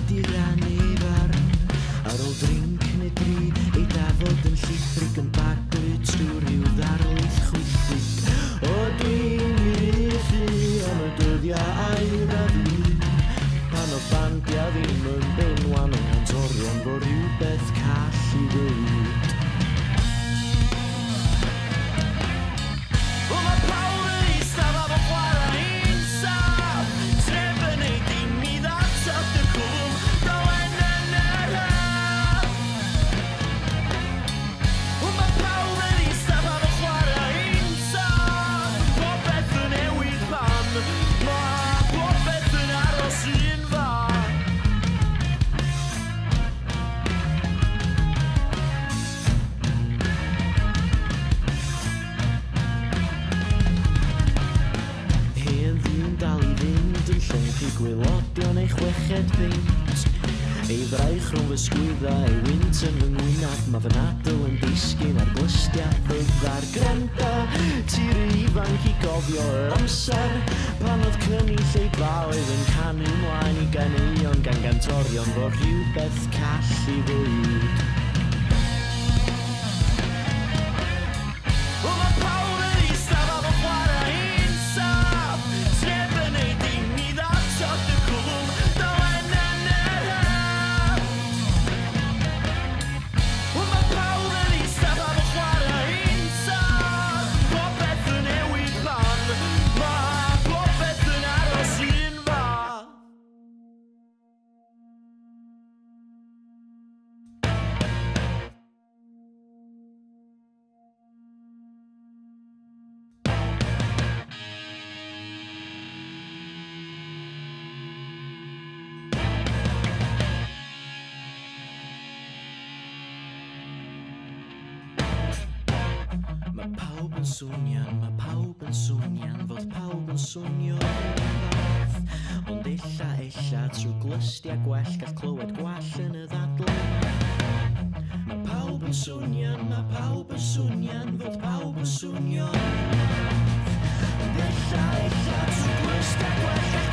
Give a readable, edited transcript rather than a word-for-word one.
wedi rannu farn ar ôl drinc neu dri ei dafod yn llithrig yn baglu trwy rhyw ddarlith chwythig o dwi'n irithu am y dyddiau air a fi pan o bandia ddim yn benwan yn cantorion fo rhywbeth call i ddweud. Gwylodion ei chweched beint ei fraich rhwng fy sgwyddau ei wynt yn fy ngwynaf mae fy nadl yn disgyn ar glystiau byddar grenda tir ifanc i gofio yr amser pan oedd cynnill ei dfaoedd yn canu mlaen i ganeuon gan gantorion fo rhywbeth call i ddweud. Mae pawb yn swnio'n fod pawb yn swnio rhywbeth ond ella trwy glystiau gwell gall clywed gwall yn y ddadlau. Mae pawb yn swnio'n fod pawb yn swnio rhywbeth ond ella trwy glystiau gwell